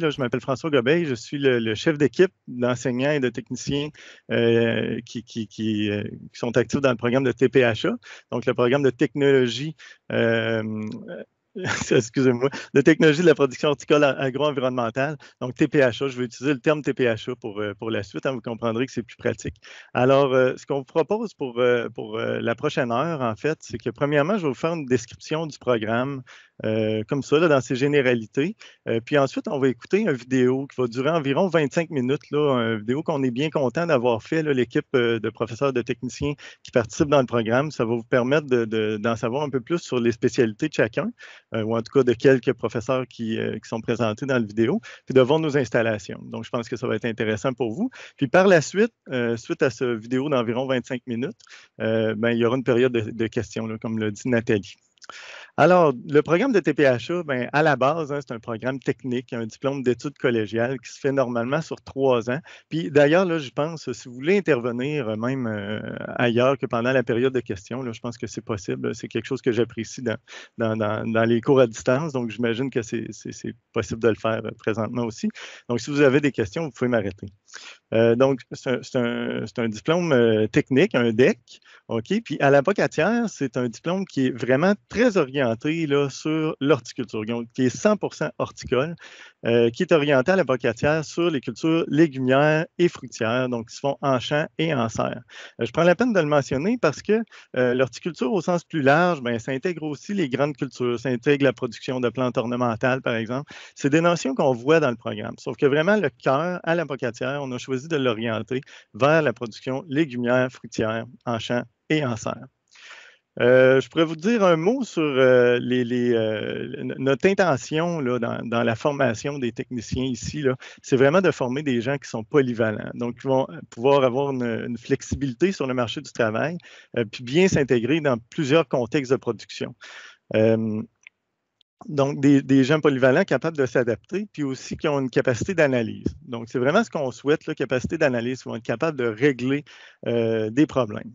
Là, je m'appelle François Gobeil, je suis le chef d'équipe d'enseignants et de techniciens qui sont actifs dans le programme de TPHA, donc le programme de technologie, euh, excusez-moi, de technologie de la production horticole agro-environnementale, donc TPHA. Je vais utiliser le terme TPHA pour la suite, hein, vous comprendrez que c'est plus pratique. Alors, ce qu'on vous propose pour la prochaine heure, en fait, c'est que premièrement, je vais vous faire une description du programme comme ça, là, dans ses généralités. Puis ensuite, on va écouter une vidéo qui va durer environ 25 minutes, là, une vidéo qu'on est bien content d'avoir fait, l'équipe de professeurs de techniciens qui participent dans le programme. Ça va vous permettre d'en savoir un peu plus sur les spécialités de chacun, ou en tout cas de quelques professeurs qui sont présentés dans la vidéo, puis de voir nos installations. Donc, je pense que ça va être intéressant pour vous. Puis par la suite, suite à cette vidéo d'environ 25 minutes, il y aura une période de questions, là, comme l'a dit Nathalie. Alors, le programme de TPHA, à la base, hein, c'est un programme technique, un diplôme d'études collégiales qui se fait normalement sur 3 ans. Puis d'ailleurs, là, je pense, si vous voulez intervenir même ailleurs que pendant la période de questions, là, je pense que c'est possible. C'est quelque chose que j'apprécie dans les cours à distance. Donc, j'imagine que c'est possible de le faire présentement aussi. Donc, si vous avez des questions, vous pouvez m'arrêter. Donc, c'est un diplôme technique, un DEC, OK? Puis à la Pocatière, c'est un diplôme qui est vraiment très orienté là, sur l'horticulture, qui est 100% horticole, qui est orienté à la Pocatière sur les cultures légumières et fruitières, donc qui se font en champ et en serre. Je prends la peine de le mentionner parce que l'horticulture au sens plus large, ça intègre aussi les grandes cultures, ça intègre la production de plantes ornementales, par exemple. C'est des notions qu'on voit dans le programme, sauf que vraiment le cœur à la Pocatière, on a choisi de l'orienter vers la production légumière, fruitière, en champ et en serre. Je pourrais vous dire un mot sur notre intention là, dans la formation des techniciens ici. C'est vraiment de former des gens qui sont polyvalents, donc qui vont pouvoir avoir une flexibilité sur le marché du travail, puis bien s'intégrer dans plusieurs contextes de production. Donc, des gens polyvalents capables de s'adapter, puis aussi qui ont une capacité d'analyse. Donc, c'est vraiment ce qu'on souhaite, la capacité d'analyse, qui vont être capables de régler des problèmes.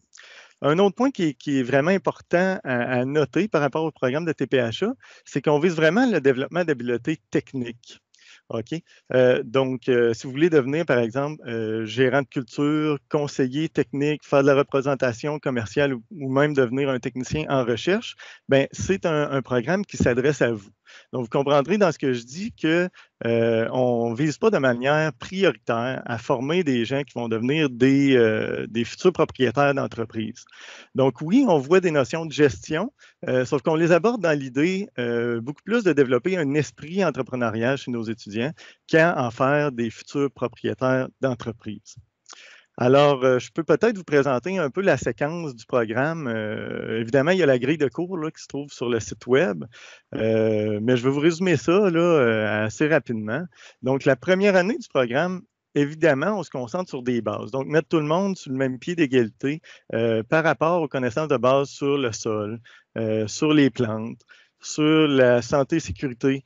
Un autre point qui est vraiment important à noter par rapport au programme de TPHA, c'est qu'on vise vraiment le développement d'habiletés techniques. OK? Donc, si vous voulez devenir, par exemple, gérant de culture, conseiller technique, faire de la représentation commerciale ou même devenir un technicien en recherche, c'est un programme qui s'adresse à vous. Donc, vous comprendrez dans ce que je dis qu'on ne vise pas de manière prioritaire à former des gens qui vont devenir des futurs propriétaires d'entreprises. Donc, oui, on voit des notions de gestion, sauf qu'on les aborde dans l'idée beaucoup plus de développer un esprit entrepreneurial chez nos étudiants qu'à en faire des futurs propriétaires d'entreprises. Alors, je peux peut-être vous présenter un peu la séquence du programme. Évidemment, il y a la grille de cours là, qui se trouve sur le site web, mais je vais vous résumer ça là, assez rapidement. Donc, la première année du programme, évidemment, on se concentre sur des bases. Donc, mettre tout le monde sur le même pied d'égalité par rapport aux connaissances de base sur le sol, sur les plantes, sur la santé et sécurité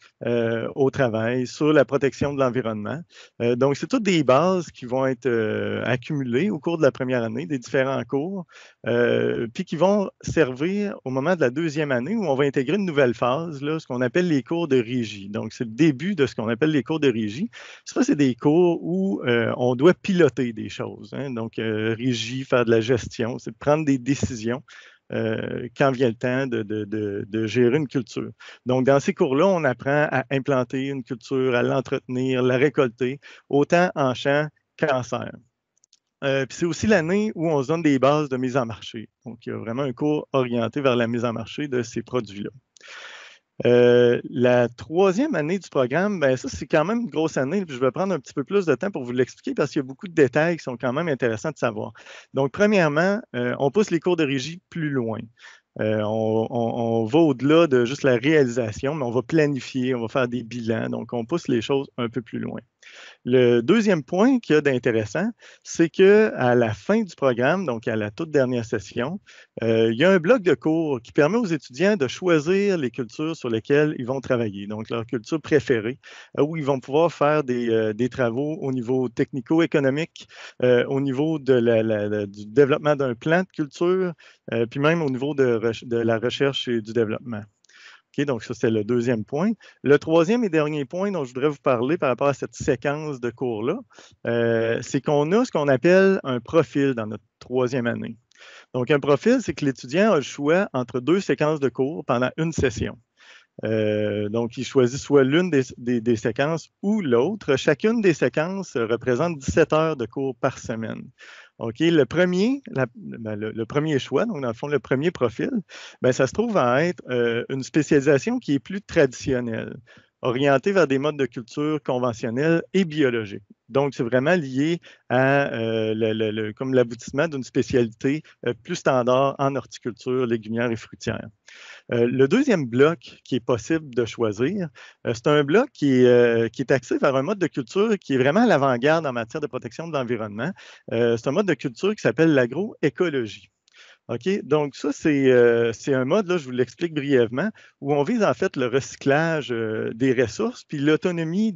au travail, sur la protection de l'environnement. Donc, c'est toutes des bases qui vont être accumulées au cours de la première année, des différents cours, puis qui vont servir au moment de la deuxième année où on va intégrer une nouvelle phase, là, ce qu'on appelle les cours de régie. Donc, c'est le début de ce qu'on appelle les cours de régie. Ça, c'est des cours où on doit piloter des choses. Hein? Donc, régie, faire de la gestion, c'est de prendre des décisions quand vient le temps de gérer une culture. Donc, dans ces cours-là, on apprend à implanter une culture, à l'entretenir, la récolter, autant en champ qu'en serre. Puis c'est aussi l'année où on se donne des bases de mise en marché. Donc, il y a vraiment un cours orienté vers la mise en marché de ces produits-là. La troisième année du programme, ça, c'est quand même une grosse année. Puis je vais prendre un petit peu plus de temps pour vous l'expliquer parce qu'il y a beaucoup de détails qui sont quand même intéressants de savoir. Donc, premièrement, on pousse les cours de régie plus loin. On va au-delà de juste la réalisation, mais on va planifier, on va faire des bilans. Donc, on pousse les choses un peu plus loin. Le deuxième point qu'il y a d'intéressant, c'est qu'à la fin du programme, donc à la toute dernière session, il y a un bloc de cours qui permet aux étudiants de choisir les cultures sur lesquelles ils vont travailler, donc leur culture préférée, où ils vont pouvoir faire des travaux au niveau technico-économique, au niveau du développement d'un plan de culture, puis même au niveau de la recherche et du développement. OK, donc ça, c'est le deuxième point. Le troisième et dernier point dont je voudrais vous parler par rapport à cette séquence de cours-là, c'est qu'on a ce qu'on appelle un profil dans notre troisième année. Donc, un profil, c'est que l'étudiant a le choix entre deux séquences de cours pendant une session. Donc, il choisit soit l'une des séquences ou l'autre. Chacune des séquences représente 17 heures de cours par semaine. OK, le premier choix, donc dans le fond, le premier profil, ben, ça se trouve à être une spécialisation qui est plus traditionnelle, orientée vers des modes de culture conventionnels et biologiques. Donc, c'est vraiment lié à comme l'aboutissement d'une spécialité plus standard en horticulture, légumière et fruitière. Le deuxième bloc qui est possible de choisir, c'est un bloc qui est axé vers un mode de culture qui est vraiment à l'avant-garde en matière de protection de l'environnement. C'est un mode de culture qui s'appelle l'agroécologie. OK? Donc, ça, c'est un mode, là, je vous l'explique brièvement, où on vise en fait le recyclage des ressources, puis l'autonomie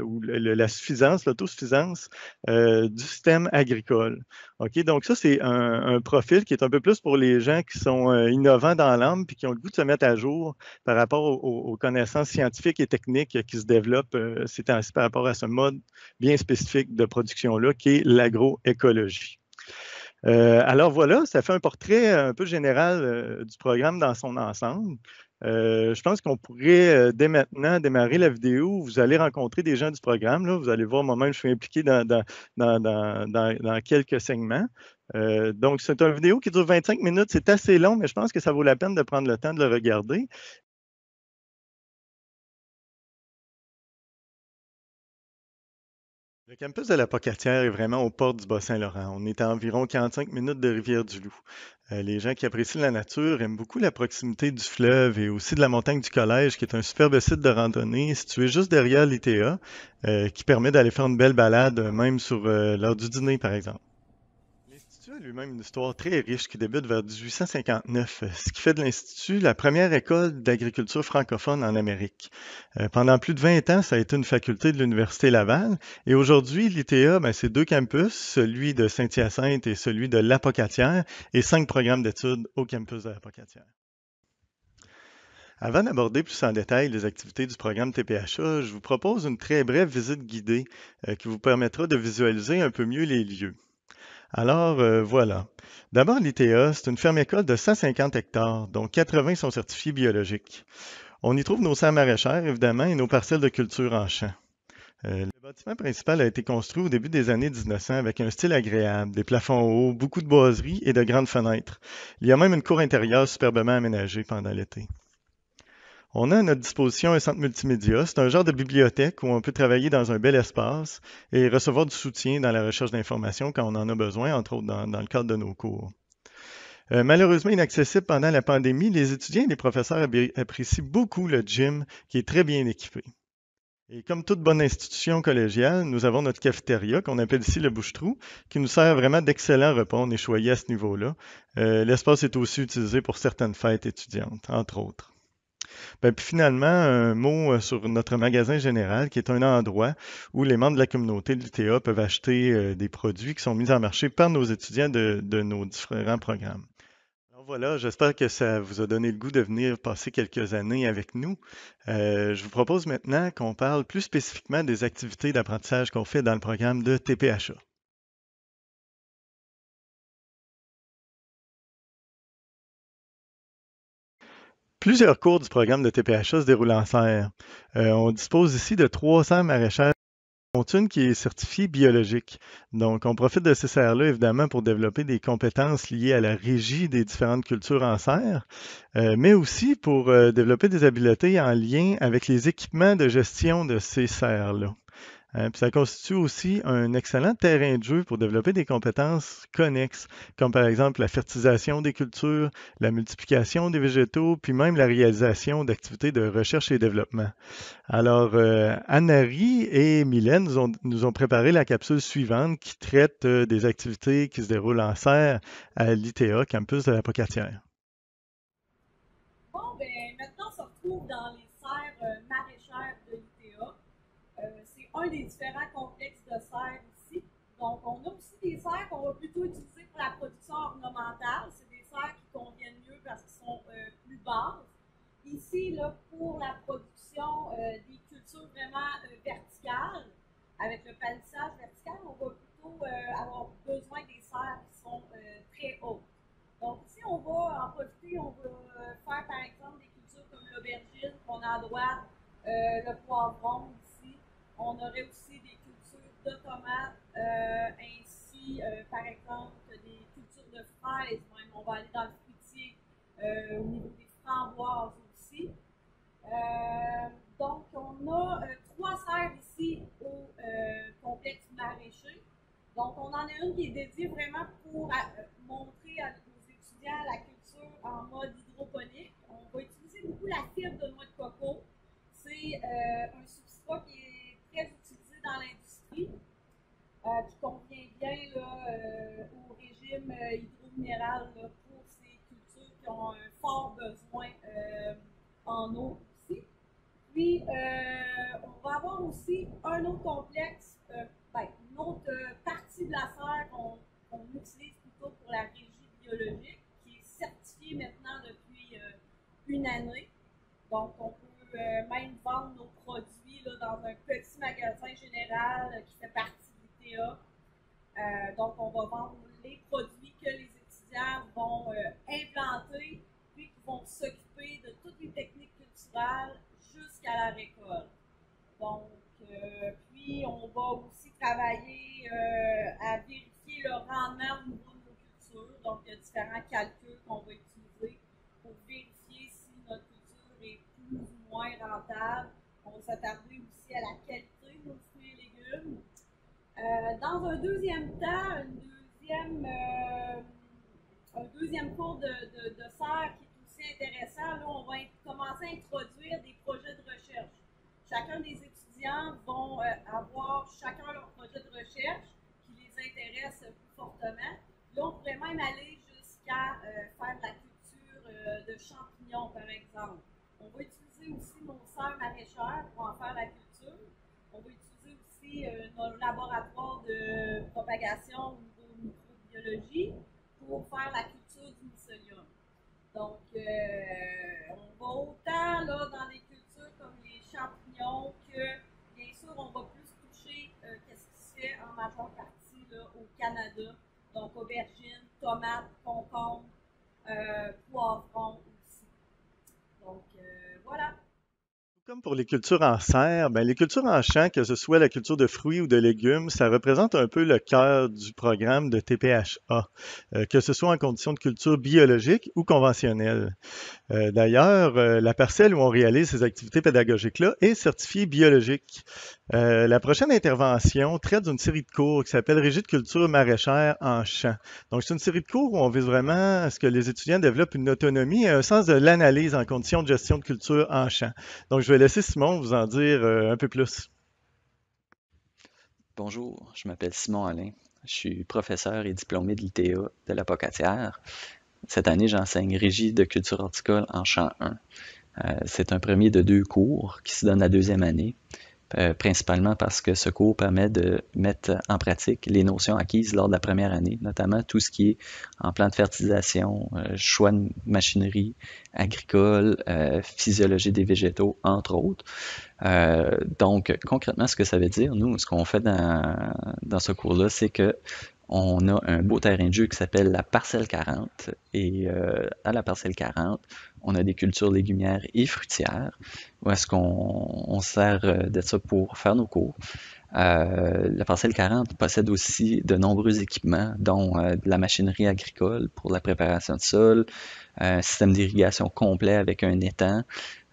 ou la suffisance, l'autosuffisance du système agricole. OK? Donc, ça, c'est un profil qui est un peu plus pour les gens qui sont innovants dans l'âme, puis qui ont le goût de se mettre à jour par rapport aux connaissances scientifiques et techniques qui se développent ces temps-ci par rapport à ce mode bien spécifique de production-là, qui est l'agroécologie. Alors voilà, ça fait un portrait un peu général du programme dans son ensemble. Je pense qu'on pourrait dès maintenant démarrer la vidéo. Vous allez rencontrer des gens du programme. Là. Vous allez voir, moi-même, je suis impliqué dans quelques segments. Donc, c'est une vidéo qui dure 25 minutes. C'est assez long, mais je pense que ça vaut la peine de prendre le temps de le regarder. Le campus de la Pocatière est vraiment aux portes du Bas-Saint-Laurent. On est à environ 45 minutes de Rivière-du-Loup. Les gens qui apprécient la nature aiment beaucoup la proximité du fleuve et aussi de la montagne du Collège, qui est un superbe site de randonnée situé juste derrière l'ITA, qui permet d'aller faire une belle balade, même sur l'heure du dîner, par exemple. L'Institut a lui-même une histoire très riche qui débute vers 1859, ce qui fait de l'Institut la première école d'agriculture francophone en Amérique. Pendant plus de 20 ans, ça a été une faculté de l'Université Laval. Et aujourd'hui, l'ITA, ben, c'est deux campus, celui de Saint-Hyacinthe et celui de l'Apocatière, et 5 programmes d'études au campus de l'Apocatière. Avant d'aborder plus en détail les activités du programme TPHA, je vous propose une très brève visite guidée qui vous permettra de visualiser un peu mieux les lieux. Alors, voilà. D'abord, l'ITA, c'est une ferme-école de 150 hectares, dont 80 sont certifiés biologiques. On y trouve nos serres maraîchères, évidemment, et nos parcelles de culture en champ. Le bâtiment principal a été construit au début des années 1900 avec un style agréable, des plafonds hauts, beaucoup de boiseries et de grandes fenêtres. Il y a même une cour intérieure superbement aménagée pendant l'été. On a à notre disposition un centre multimédia. C'est un genre de bibliothèque où on peut travailler dans un bel espace et recevoir du soutien dans la recherche d'informations quand on en a besoin, entre autres dans le cadre de nos cours. Malheureusement inaccessible pendant la pandémie, les étudiants et les professeurs apprécient beaucoup le gym qui est très bien équipé. Et comme toute bonne institution collégiale, nous avons notre cafétéria qu'on appelle ici le bouche-trou, qui nous sert vraiment d'excellents repas. On est choyé à ce niveau-là. L'espace est aussi utilisé pour certaines fêtes étudiantes, entre autres. Ben, puis finalement, un mot sur notre magasin général, qui est un endroit où les membres de la communauté de l'UTA peuvent acheter des produits qui sont mis en marché par nos étudiants de nos différents programmes. Alors voilà, j'espère que ça vous a donné le goût de venir passer quelques années avec nous. Je vous propose maintenant qu'on parle plus spécifiquement des activités d'apprentissage qu'on fait dans le programme de TPHA. Plusieurs cours du programme de TPHA se déroulent en serre. On dispose ici de 300 maraîchères dont une qui est certifiée biologique. Donc, on profite de ces serres-là, évidemment, pour développer des compétences liées à la régie des différentes cultures en serre, mais aussi pour développer des habiletés en lien avec les équipements de gestion de ces serres-là. Puis ça constitue aussi un excellent terrain de jeu pour développer des compétences connexes, comme par exemple la fertilisation des cultures, la multiplication des végétaux, puis même la réalisation d'activités de recherche et développement. Alors, Anne-Marie et Mylène nous ont préparé la capsule suivante qui traite des activités qui se déroulent en serre à l'ITA, campus de la Pocatière. Bon, ben maintenant, on se retrouve dans les serres maraîchères de l'ITA. C'est un des différents complexes de serres ici. Donc, on a aussi des serres qu'on va plutôt utiliser pour la production ornementale. C'est des serres qui conviennent mieux parce qu'elles sont plus basses. Ici, là, pour la production des cultures vraiment verticales, avec le palissage vertical, on va plutôt avoir besoin des serres qui sont très hautes. Donc ici, on va en profiter, on va faire par exemple des cultures comme l'aubergine qu'on a à droite, le poivron ici. On aurait aussi des cultures de tomates, ainsi par exemple des cultures de fraises, même on va aller dans le fruitier au niveau des framboises aussi. Donc, on a trois serres ici au complexe maraîcher. Donc, on en a une qui est dédiée vraiment pour montrer aux étudiants la culture en mode hydroponique. On va utiliser beaucoup la fibre de noix de coco. C'est un substrat qui est très utilisé dans l'industrie, qui convient bien là, au régime hydrominéral là, pour ces cultures qui ont un fort besoin en eau aussi. Puis, on va avoir aussi un autre complexe, une autre partie de la serre qu'on utilise plutôt pour la régie biologique, qui est certifiée maintenant depuis une année. Donc, on peut même vendre nos produits là, dans un petit magasin général qui fait partie de l'ITA. Donc, on va vendre les produits que les étudiants vont implanter, puis qui vont s'occuper de toutes les techniques culturelles jusqu'à la récolte. Donc, puis on va aussi travailler à vérifier le rendement au niveau de nos cultures. Donc, il y a différents calculs qu'on va utiliser pour vérifier si notre culture est plus ou moins rentable. On va s'attarder aussi à la qualité de nos fruits et légumes. Dans un deuxième temps, un deuxième cours de serre qui est aussi intéressant, là, on va commencer à introduire des projets de recherche. Chacun des étudiants vont avoir chacun leur projet de recherche qui les intéresse plus fortement. Là, on pourrait même aller jusqu'à faire de la culture de champignons, par exemple. On va utiliser aussi nos serres maraîchères pour en faire la culture. On va utiliser aussi nos laboratoires de propagation au niveau de microbiologie pour faire la culture du mycélium. Donc, on va autant là, dans les cultures comme les champignons que, bien sûr, on va plus toucher qu'est-ce qui se fait en majeure partie là, au Canada. Donc, aubergines, tomates, concombres, poivrons aussi. Donc, voilà. Comme pour les cultures en serre, ben, les cultures en champ, que ce soit la culture de fruits ou de légumes, ça représente un peu le cœur du programme de TPHA, que ce soit en conditions de culture biologique ou conventionnelle. D'ailleurs, la parcelle où on réalise ces activités pédagogiques-là est certifiée biologique. La prochaine intervention traite d'une série de cours qui s'appelle Régie de culture maraîchère en champ. Donc, c'est une série de cours où on vise vraiment à ce que les étudiants développent une autonomie et un sens de l'analyse en conditions de gestion de culture en champ. Donc, je vais laisser Simon vous en dire un peu plus. Bonjour, je m'appelle Simon Alain. Je suis professeur et diplômé de l'ITA de la Pocatière. Cette année, j'enseigne Régie de culture horticole en champ 1. C'est un premier de deux cours qui se donne la deuxième année, principalement parce que ce cours permet de mettre en pratique les notions acquises lors de la première année, notamment tout ce qui est en plan de fertilisation, choix de machinerie agricole, physiologie des végétaux, entre autres. Donc, concrètement, ce que ça veut dire, nous, ce qu'on fait dans ce cours-là, c'est que on a un beau terrain de jeu qui s'appelle la parcelle 40. Et à la parcelle 40, on a des cultures légumières et fruitières, où est-ce qu'on sert de ça pour faire nos cours. La parcelle 40 possède aussi de nombreux équipements, dont de la machinerie agricole pour la préparation de sol, un système d'irrigation complet avec un étang,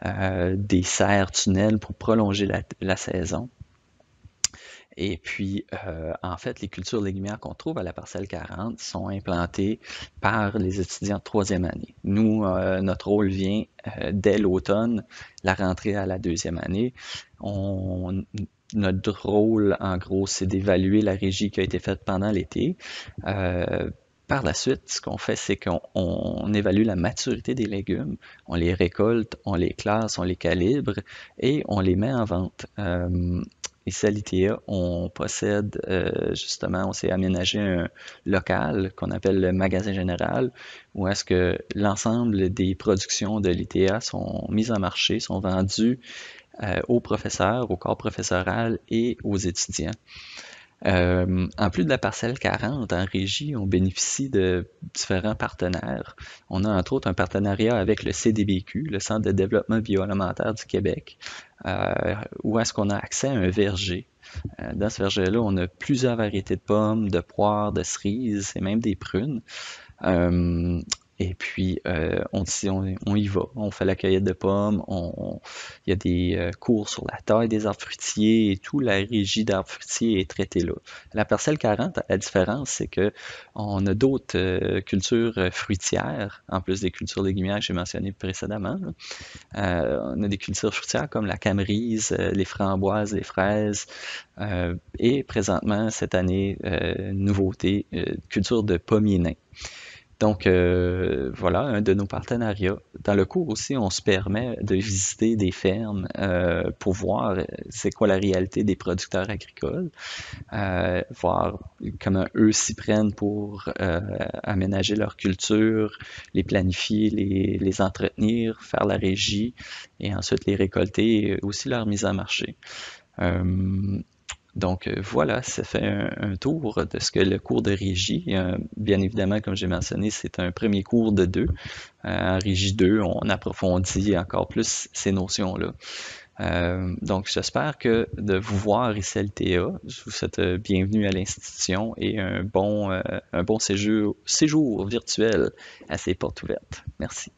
des serres tunnels pour prolonger la saison. Et puis, en fait, les cultures légumières qu'on trouve à la parcelle 40 sont implantées par les étudiants de troisième année. Nous, notre rôle vient dès l'automne, la rentrée à la deuxième année. Notre rôle, en gros, c'est d'évaluer la régie qui a été faite pendant l'été. Par la suite, ce qu'on fait, c'est qu'on évalue la maturité des légumes, on les récolte, on les classe, on les calibre et on les met en vente. ici à l'ITA, on possède justement, on s'est aménagé un local qu'on appelle le magasin général, où est-ce que l'ensemble des productions de l'ITA sont mises en marché, sont vendues aux professeurs, au corps professoral et aux étudiants. En plus de la parcelle 40, en régie, on bénéficie de différents partenaires. On a entre autres un partenariat avec le CDBQ, le Centre de développement bioalimentaire du Québec, où est-ce qu'on a accès à un verger. Dans ce verger-là, on a plusieurs variétés de pommes, de poires, de cerises et même des prunes. Et puis, on y va. On fait la cueillette de pommes. Il y a des cours sur la taille des arbres fruitiers et tout. La régie d'arbres fruitiers est traitée là. La parcelle 40, la différence, c'est que on a d'autres cultures fruitières, en plus des cultures légumières que j'ai mentionnées précédemment. On a des cultures fruitières comme la camerise, les framboises, les fraises. Et présentement, cette année, nouveauté, culture de pommiers nains. Donc, voilà, un de nos partenariats. Dans le cours aussi, on se permet de visiter des fermes pour voir c'est quoi la réalité des producteurs agricoles, voir comment eux s'y prennent pour aménager leur culture, les planifier, les entretenir, faire la régie et ensuite les récolter et aussi leur mise en marché. Donc voilà, ça fait un tour de ce que le cours de régie. Bien évidemment, comme j'ai mentionné, c'est un premier cours de deux. En régie 2, on approfondit encore plus ces notions-là. Donc j'espère que de vous voir ici à l'ITA, je vous souhaite bienvenue à l'institution et un bon séjour virtuel à ces portes ouvertes. Merci.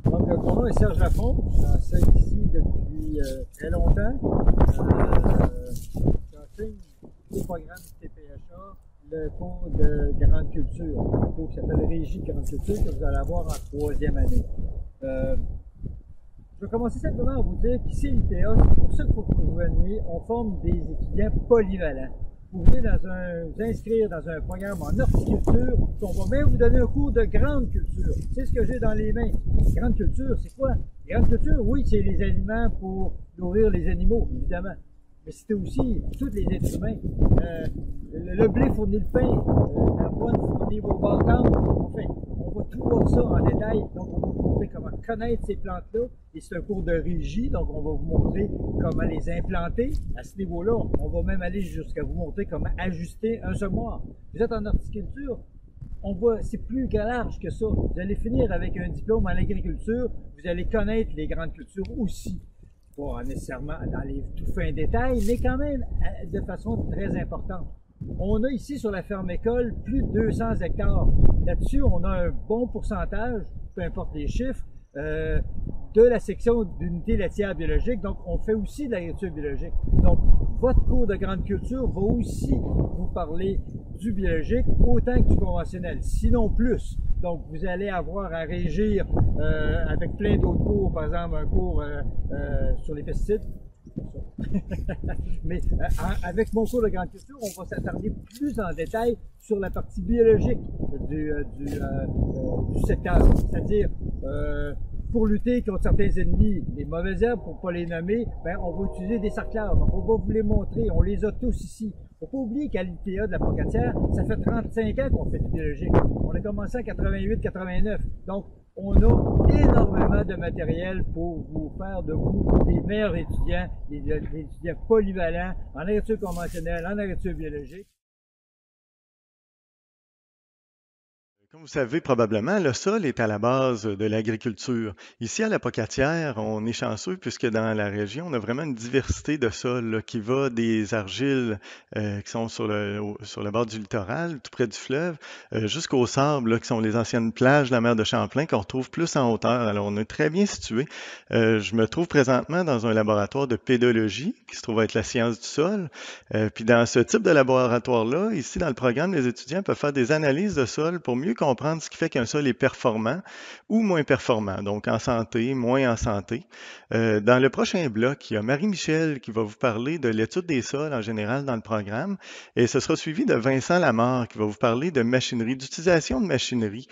Donc, mon nom est Serge Lafont, j'enseigne ici depuis très longtemps. J'enseigne au programme du TPHA le cours de grande culture, un cours qui s'appelle Régie de grande culture, que vous allez avoir en 3e année. Je vais commencer simplement à vous dire qu'ici, l'ITA, c'est pour ça qu'il faut que vous veniez, on forme des étudiants polyvalents. Vous venez vous inscrire dans un programme en horticulture, on va même vous donner un cours de grande culture. C'est ce que j'ai dans les mains. Grande culture, c'est quoi? Grande culture, oui, c'est les aliments pour nourrir les animaux, évidemment. Mais c'était aussi tous les êtres humains. Le blé fournit le pain, la pointe fournit vos bâtons. Enfin, on va tout voir ça en détail. Donc, on va vous montrer comment connaître ces plantes-là. Et c'est un cours de régie, donc on va vous montrer comment les implanter. À ce niveau-là, on va même aller jusqu'à vous montrer comment ajuster un semoir. Vous êtes en horticulture, on voit, c'est plus large que ça. Vous allez finir avec un diplôme en agriculture, vous allez connaître les grandes cultures aussi. Pas nécessairement dans les tout fins détails, mais quand même de façon très importante. On a ici sur la ferme école plus de 200 hectares. Là-dessus, on a un bon pourcentage, peu importe les chiffres, de la section d'unité laitière biologique. Donc, on fait aussi de l'agriculture biologique. Donc, votre cours de grande culture va aussi vous parler du biologique autant que du conventionnel, sinon plus. Donc, vous allez avoir à régir avec plein d'autres cours, par exemple un cours sur les pesticides. Mais avec mon cours de grande culture, on va s'attarder plus en détail sur la partie biologique du secteur. C'est-à-dire, pour lutter contre certains ennemis, les mauvaises herbes, pour ne pas les nommer, ben, on va utiliser des sarclades. Donc, on va vous les montrer. On les a tous ici. Il ne faut pas oublier qu'à l'ITA de la Pocatière, ça fait 35 ans qu'on fait du biologique. On a commencé en 88-89. Donc, on a énormément de matériel pour vous faire de vous les meilleurs étudiants, des étudiants polyvalents en agriculture conventionnelle, en agriculture biologique. Comme vous savez probablement, le sol est à la base de l'agriculture. Ici, à la Pocatière, on est chanceux puisque dans la région, on a vraiment une diversité de sols là, qui va des argiles qui sont sur le bord du littoral, tout près du fleuve, jusqu'aux sables là, qui sont les anciennes plages de la mer de Champlain qu'on retrouve plus en hauteur. Alors, on est très bien situé. Je me trouve présentement dans un laboratoire de pédologie qui se trouve être la science du sol. Puis dans ce type de laboratoire-là, ici dans le programme, les étudiants peuvent faire des analyses de sol pour mieux comprendre ce qui fait qu'un sol est performant ou moins performant, donc en santé, moins en santé. Dans le prochain bloc, il y a Marie-Michel qui va vous parler de l'étude des sols en général dans le programme et ce sera suivi de Vincent Lamarre qui va vous parler de machinerie, d'utilisation de machinerie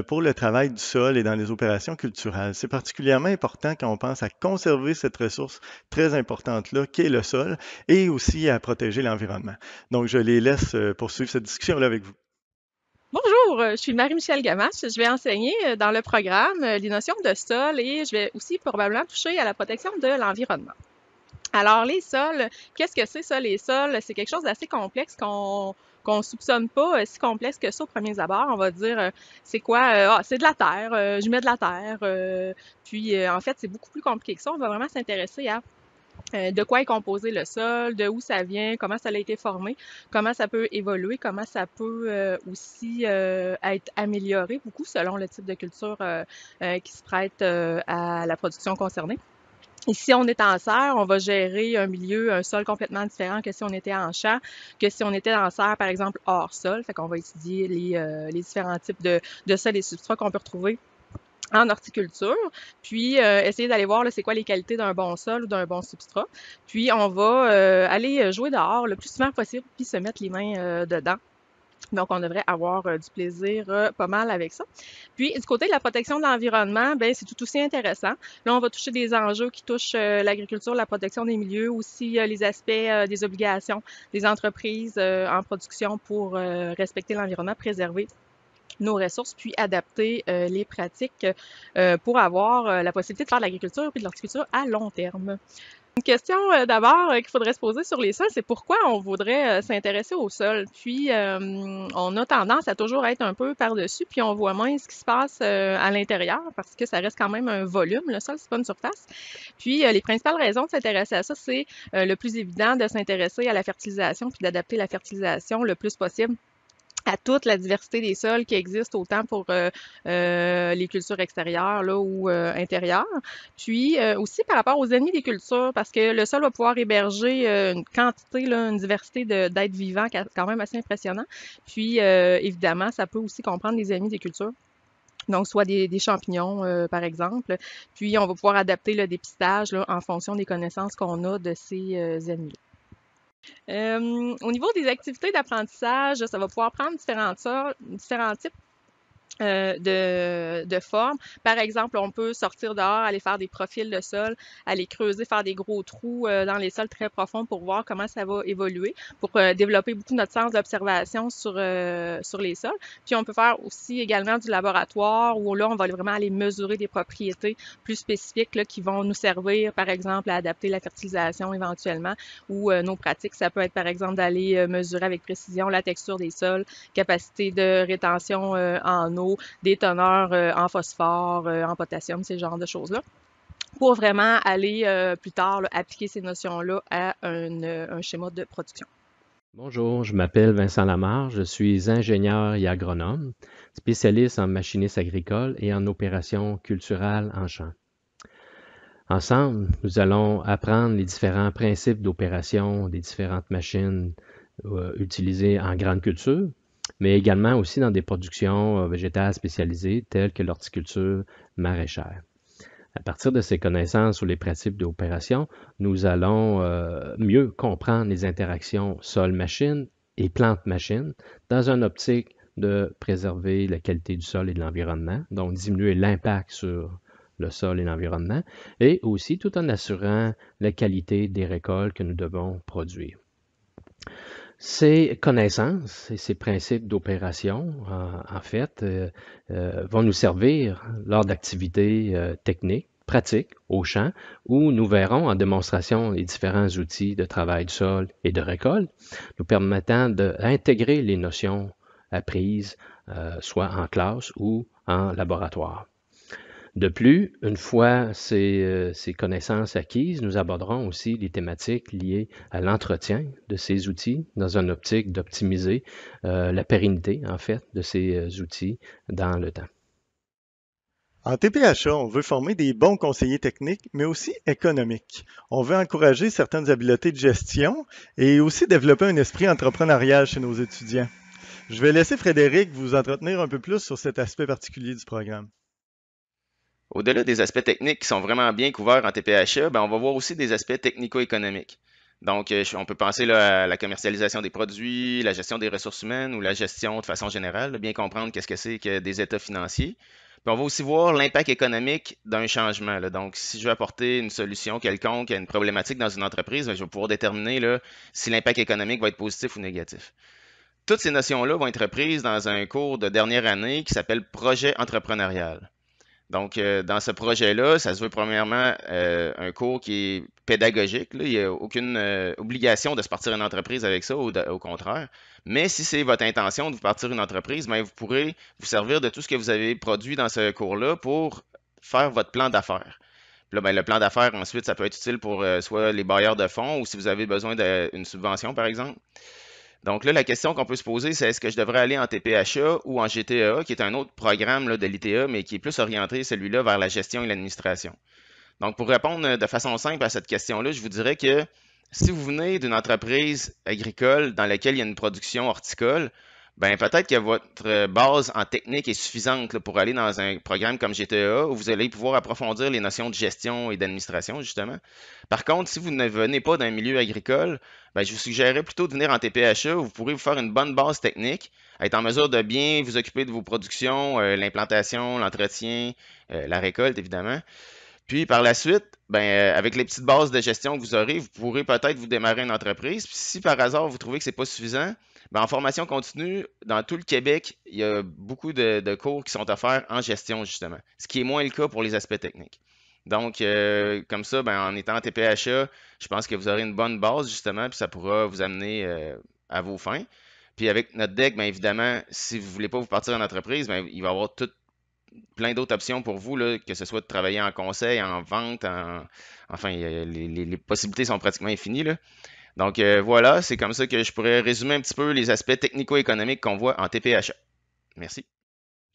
pour le travail du sol et dans les opérations culturelles. C'est particulièrement important quand on pense à conserver cette ressource très importante-là qu'est le sol et aussi à protéger l'environnement. Donc, je les laisse poursuivre cette discussion-là avec vous. Bonjour, je suis Marie-Michel Gamache. Je vais enseigner dans le programme les notions de sol et je vais aussi probablement toucher à la protection de l'environnement. Alors, les sols, qu'est-ce que c'est ça, les sols? C'est quelque chose d'assez complexe qu'on soupçonne pas si complexe que ça au premier abord. On va dire, c'est quoi? C'est de la terre, je mets de la terre. Puis, en fait, c'est beaucoup plus compliqué que ça. On va vraiment s'intéresser à de quoi est composé le sol, de où ça vient, comment ça a été formé, comment ça peut évoluer, comment ça peut aussi être amélioré beaucoup selon le type de culture qui se prête à la production concernée. Ici, on est en serre, on va gérer un milieu, un sol complètement différent que si on était en champ, que si on était en serre, par exemple, hors sol. Fait qu'on va étudier les différents types de sols et substrats qu'on peut retrouver en horticulture, puis essayer d'aller voir c'est quoi les qualités d'un bon sol ou d'un bon substrat. Puis on va aller jouer dehors le plus souvent possible, puis se mettre les mains dedans. Donc, on devrait avoir du plaisir pas mal avec ça. Puis, du côté de la protection de l'environnement, ben c'est tout aussi intéressant. Là, on va toucher des enjeux qui touchent l'agriculture, la protection des milieux, aussi les aspects des obligations des entreprises en production pour respecter l'environnement, préserver nos ressources, puis adapter les pratiques pour avoir la possibilité de faire de l'agriculture puis de l'horticulture à long terme. Une question d'abord qu'il faudrait se poser sur les sols, c'est pourquoi on voudrait s'intéresser au sol. Puis, on a tendance à toujours être un peu par-dessus, puis on voit moins ce qui se passe à l'intérieur parce que ça reste quand même un volume. Le sol, c'est pas une surface. Puis, les principales raisons de s'intéresser à ça, c'est le plus évident de s'intéresser à la fertilisation puis d'adapter la fertilisation le plus possible à toute la diversité des sols qui existent, autant pour les cultures extérieures là, ou intérieures. Puis aussi par rapport aux ennemis des cultures, parce que le sol va pouvoir héberger une quantité, là, une diversité d'êtres vivants quand même assez impressionnant. Puis évidemment, ça peut aussi comprendre les ennemis des cultures. Donc, soit des champignons, par exemple. Puis, on va pouvoir adapter le dépistage là, en fonction des connaissances qu'on a de ces ennemis-là. Au niveau des activités d'apprentissage, ça va pouvoir prendre différents types de formes. Par exemple, on peut sortir dehors, aller faire des profils de sol, aller creuser, faire des gros trous dans les sols très profonds pour voir comment ça va évoluer, pour développer beaucoup notre sens d'observation sur les sols. Puis on peut faire aussi également du laboratoire où là, on va vraiment aller mesurer des propriétés plus spécifiques là, qui vont nous servir, par exemple, à adapter la fertilisation éventuellement ou nos pratiques. Ça peut être, par exemple, d'aller mesurer avec précision la texture des sols, capacité de rétention en eau, des teneurs en phosphore, en potassium, ces genres de choses-là, pour vraiment aller plus tard là, appliquer ces notions-là à un schéma de production. Bonjour, je m'appelle Vincent Lamarre, je suis ingénieur et agronome, spécialiste en machiniste agricole et en opérations culturales en champ. Ensemble, nous allons apprendre les différents principes d'opération des différentes machines utilisées en grande culture, mais également aussi dans des productions végétales spécialisées telles que l'horticulture maraîchère. À partir de ces connaissances sur les principes d'opération, nous allons mieux comprendre les interactions sol-machine et plante-machine dans une optique de préserver la qualité du sol et de l'environnement, donc diminuer l'impact sur le sol et l'environnement, et aussi tout en assurant la qualité des récoltes que nous devons produire. Ces connaissances et ces principes d'opération, en fait, vont nous servir lors d'activités techniques, pratiques, au champ, où nous verrons en démonstration les différents outils de travail du sol et de récolte, nous permettant d'intégrer les notions apprises, soit en classe ou en laboratoire. De plus, une fois ces connaissances acquises, nous aborderons aussi les thématiques liées à l'entretien de ces outils dans une optique d'optimiser la pérennité, en fait, de ces outils dans le temps. En TPHA, on veut former des bons conseillers techniques, mais aussi économiques. On veut encourager certaines habiletés de gestion et aussi développer un esprit entrepreneurial chez nos étudiants. Je vais laisser Frédéric vous entretenir un peu plus sur cet aspect particulier du programme. Au-delà des aspects techniques qui sont vraiment bien couverts en TPHA, ben, on va voir aussi des aspects technico-économiques. Donc, on peut penser là, à la commercialisation des produits, la gestion des ressources humaines ou la gestion de façon générale, bien comprendre qu'est-ce que c'est que des états financiers. Puis on va aussi voir l'impact économique d'un changement. Là. Donc, si je veux apporter une solution quelconque à une problématique dans une entreprise, ben, je vais pouvoir déterminer là, si l'impact économique va être positif ou négatif. Toutes ces notions-là vont être reprises dans un cours de dernière année qui s'appelle Projet entrepreneurial. Donc, dans ce projet-là, ça se veut premièrement un cours qui est pédagogique. Là. Il n'y a aucune obligation de se partir une entreprise avec ça, au contraire. Mais si c'est votre intention de vous partir une entreprise, bien, vous pourrez vous servir de tout ce que vous avez produit dans ce cours-là pour faire votre plan d'affaires. Puis là, bien, le plan d'affaires, ensuite, ça peut être utile pour soit les bailleurs de fonds ou si vous avez besoin d'une subvention, par exemple. Donc là, la question qu'on peut se poser, c'est est-ce que je devrais aller en TPHA ou en GTEA, qui est un autre programme là, de l'ITA, mais qui est plus orienté, celui-là, vers la gestion et l'administration. Donc, pour répondre de façon simple à cette question-là, je vous dirais que si vous venez d'une entreprise agricole dans laquelle il y a une production horticole, ben peut-être que votre base en technique est suffisante là, pour aller dans un programme comme GTA où vous allez pouvoir approfondir les notions de gestion et d'administration, justement. Par contre, si vous ne venez pas d'un milieu agricole, ben, je vous suggérerais plutôt de venir en TPHA où vous pourrez vous faire une bonne base technique, être en mesure de bien vous occuper de vos productions, l'implantation, l'entretien, la récolte, évidemment. Puis par la suite, ben, avec les petites bases de gestion que vous aurez, vous pourrez peut-être vous démarrer une entreprise. Puis si par hasard vous trouvez que ce n'est pas suffisant, ben, en formation continue, dans tout le Québec, il y a beaucoup de cours qui sont offerts en gestion, justement, ce qui est moins le cas pour les aspects techniques. Donc, comme ça, ben, en étant TPHA, je pense que vous aurez une bonne base, justement, puis ça pourra vous amener à vos fins. Puis avec notre deck, bien évidemment, si vous ne voulez pas vous partir en entreprise, bien, il va y avoir plein d'autres options pour vous, là, que ce soit de travailler en conseil, en vente, enfin, les possibilités sont pratiquement infinies. Là. Donc voilà, c'est comme ça que je pourrais résumer un petit peu les aspects technico-économiques qu'on voit en TPHA. Merci.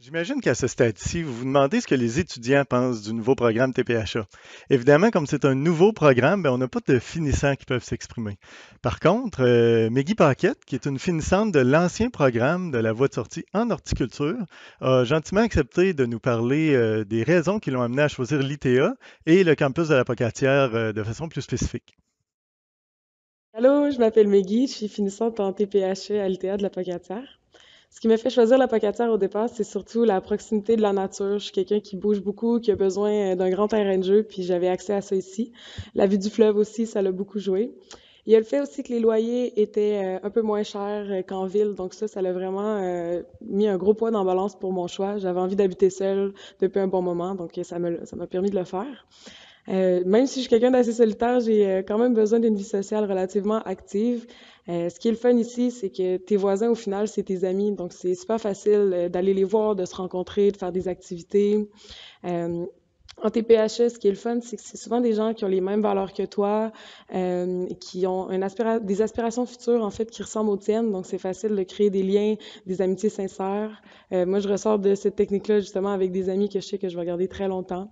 J'imagine qu'à ce stade-ci, vous vous demandez ce que les étudiants pensent du nouveau programme TPHA. Évidemment, comme c'est un nouveau programme, ben, on n'a pas de finissants qui peuvent s'exprimer. Par contre, Meggy Paquette, qui est une finissante de l'ancien programme de la voie de sortie en horticulture, a gentiment accepté de nous parler des raisons qui l'ont amené à choisir l'ITA et le campus de la Pocatière de façon plus spécifique. Allô, je m'appelle Meggy, je suis finissante en TPHA à l'ITA de la Pocatière. Ce qui m'a fait choisir la Pocatière au départ, c'est surtout la proximité de la nature. Je suis quelqu'un qui bouge beaucoup, qui a besoin d'un grand terrain de jeu, puis j'avais accès à ça ici. La vue du fleuve aussi, ça l'a beaucoup joué. Il y a le fait aussi que les loyers étaient un peu moins chers qu'en ville, donc ça l'a vraiment mis un gros poids dans la balance pour mon choix. J'avais envie d'habiter seule depuis un bon moment, donc ça m'a permis de le faire. Même si je suis quelqu'un d'assez solitaire, j'ai quand même besoin d'une vie sociale relativement active. Ce qui est le fun ici, c'est que tes voisins, au final, c'est tes amis. Donc, c'est super facile d'aller les voir, de se rencontrer, de faire des activités. En TPHA, ce qui est le fun, c'est que c'est souvent des gens qui ont les mêmes valeurs que toi, qui ont des aspirations futures, en fait, qui ressemblent aux tiennes. Donc, c'est facile de créer des liens, des amitiés sincères. Moi, je ressors de cette technique-là, justement, avec des amis que je sais que je vais garder très longtemps.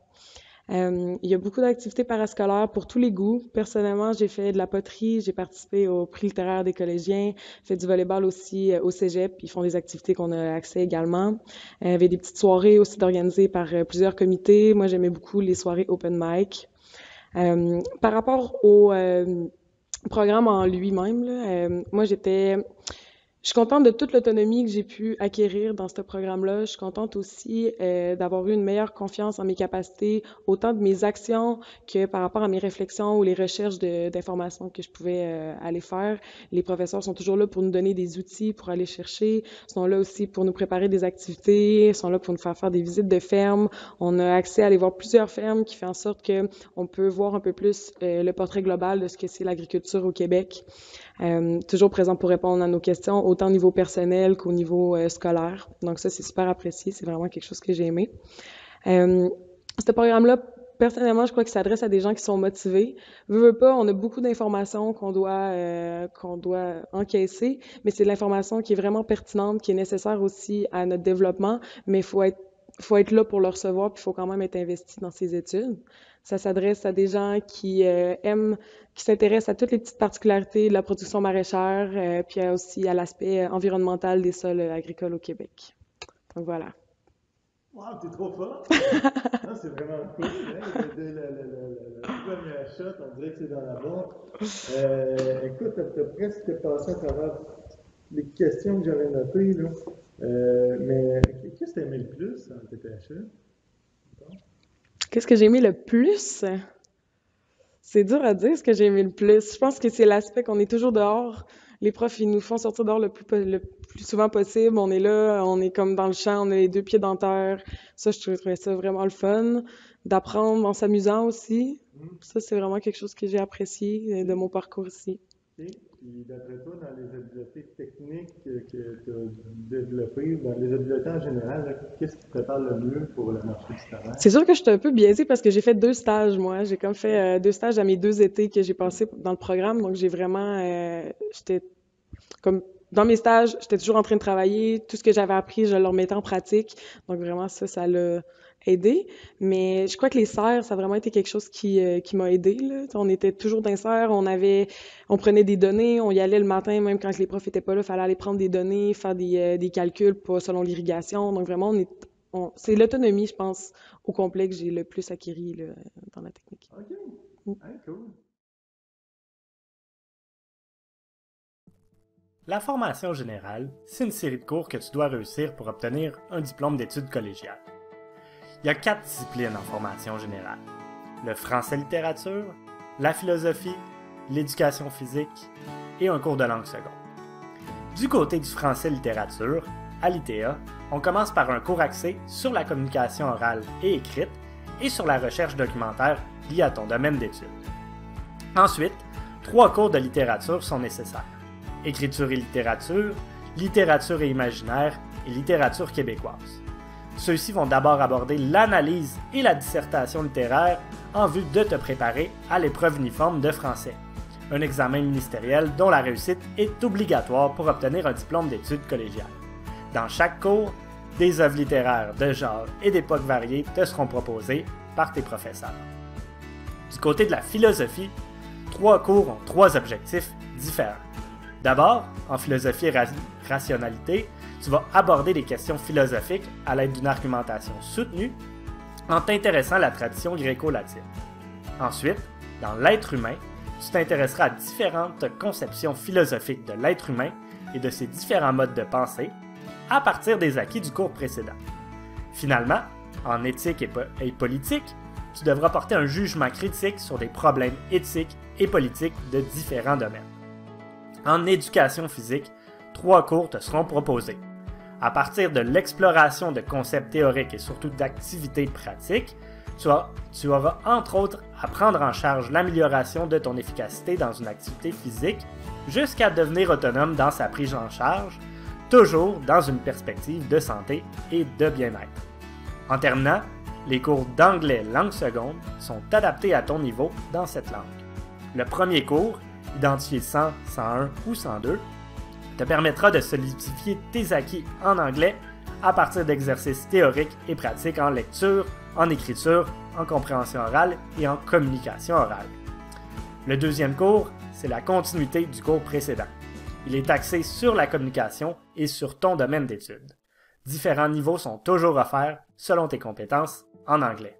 Il y a beaucoup d'activités parascolaires pour tous les goûts. Personnellement, j'ai fait de la poterie, j'ai participé au prix littéraire des collégiens, fait du volleyball aussi au cégep, ils font des activités qu'on a accès également. Il y avait des petites soirées aussi organisées par plusieurs comités. Moi, j'aimais beaucoup les soirées open mic. Par rapport au programme en lui-même, moi, je suis contente de toute l'autonomie que j'ai pu acquérir dans ce programme-là. Je suis contente aussi d'avoir eu une meilleure confiance en mes capacités, autant de mes actions que par rapport à mes réflexions ou les recherches d'informations que je pouvais aller faire. Les professeurs sont toujours là pour nous donner des outils pour aller chercher, sont là aussi pour nous préparer des activités, sont là pour nous faire des visites de fermes. On a accès à aller voir plusieurs fermes qui fait en sorte que on peut voir un peu plus le portrait global de ce que c'est l'agriculture au Québec. Toujours présent pour répondre à nos questions, autant au niveau personnel qu'au niveau scolaire. Donc ça, c'est super apprécié. C'est vraiment quelque chose que j'ai aimé. Ce programme-là, personnellement, je crois qu'il s'adresse à des gens qui sont motivés. Veux pas, on a beaucoup d'informations qu'on doit encaisser, mais c'est de l'information qui est vraiment pertinente, qui est nécessaire aussi à notre développement, mais il faut être faut être là pour le recevoir, puis il faut quand même être investi dans ses études. Ça s'adresse à des gens qui qui s'intéressent à toutes les petites particularités de la production maraîchère, puis aussi à l'aspect environnemental des sols agricoles au Québec. Donc voilà. Wow, t'es trop fort! Non, c'est vraiment cool. Hein? Le premier shot, on dirait que c'est dans la boîte. Écoute, t'as presque passé à travers les questions que j'avais notées, là. Mais qu'est-ce que tu aimé le plus en TPHE? Qu'est-ce que j'ai aimé le plus? C'est dur à dire ce que j'ai aimé le plus. Je pense que c'est l'aspect qu'on est toujours dehors. Les profs, ils nous font sortir dehors le plus souvent possible. On est là, on est comme dans le champ, on a les 2 pieds dans terre. Ça, je trouvais ça vraiment le fun. D'apprendre en s'amusant aussi. Ça, c'est vraiment quelque chose que j'ai apprécié de mon parcours ici. Okay. Puis d'après toi, dans les habiletés techniques que tu as développées, dans les habiletés en général, qu'est-ce qui te prépare le mieux pour le marché du travail? C'est sûr que je suis un peu biaisée parce que j'ai fait 2 stages, moi. J'ai comme fait 2 stages à mes 2 étés que j'ai passés dans le programme. Donc, j'ai vraiment... j'étais comme... Dans mes stages, j'étais toujours en train de travailler. Tout ce que j'avais appris, je le remettais en pratique. Donc, vraiment, ça l'a aidé. Mais je crois que les serres, ça a vraiment été quelque chose qui m'a aidé, là. On était toujours dans les serres, on prenait des données, on y allait le matin, même quand les profs étaient pas là, il fallait aller prendre des données, faire des calculs pas selon l'irrigation. Donc, vraiment, c'est l'autonomie, je pense, au complet que j'ai le plus acquis là, dans la technique. OK. Cool. La formation générale, c'est une série de cours que tu dois réussir pour obtenir un diplôme d'études collégiales. Il y a 4 disciplines en formation générale. Le français-littérature, la philosophie, l'éducation physique et un cours de langue seconde. Du côté du français-littérature, à l'ITA, on commence par un cours axé sur la communication orale et écrite et sur la recherche documentaire liée à ton domaine d'études. Ensuite, 3 cours de littérature sont nécessaires. Écriture et littérature et imaginaire et littérature québécoise. Ceux-ci vont d'abord aborder l'analyse et la dissertation littéraire en vue de te préparer à l'épreuve uniforme de français, un examen ministériel dont la réussite est obligatoire pour obtenir un diplôme d'études collégiales. Dans chaque cours, des œuvres littéraires de genre et d'époques variées te seront proposées par tes professeurs. Du côté de la philosophie, 3 cours ont 3 objectifs différents. D'abord, en philosophie et rationalité, tu vas aborder des questions philosophiques à l'aide d'une argumentation soutenue en t'intéressant à la tradition gréco-latine. Ensuite, dans l'être humain, tu t'intéresseras à différentes conceptions philosophiques de l'être humain et de ses différents modes de pensée à partir des acquis du cours précédent. Finalement, en éthique et politique, tu devras porter un jugement critique sur des problèmes éthiques et politiques de différents domaines. En éducation physique, 3 cours te seront proposés. À partir de l'exploration de concepts théoriques et surtout d'activités pratiques, tu auras entre autres à prendre en charge l'amélioration de ton efficacité dans une activité physique jusqu'à devenir autonome dans sa prise en charge, toujours dans une perspective de santé et de bien-être. En terminant, les cours d'anglais langue seconde sont adaptés à ton niveau dans cette langue. Le premier cours, identifié 100, 101 ou 102, te permettra de solidifier tes acquis en anglais à partir d'exercices théoriques et pratiques en lecture, en écriture, en compréhension orale et en communication orale. Le deuxième cours, c'est la continuité du cours précédent. Il est axé sur la communication et sur ton domaine d'études. Différents niveaux sont toujours offerts selon tes compétences en anglais.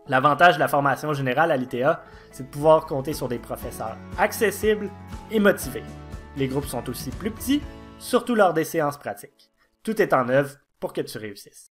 L'avantage de la formation générale à l'ITA, c'est de pouvoir compter sur des professeurs accessibles et motivés. Les groupes sont aussi plus petits, surtout lors des séances pratiques. Tout est en œuvre pour que tu réussisses.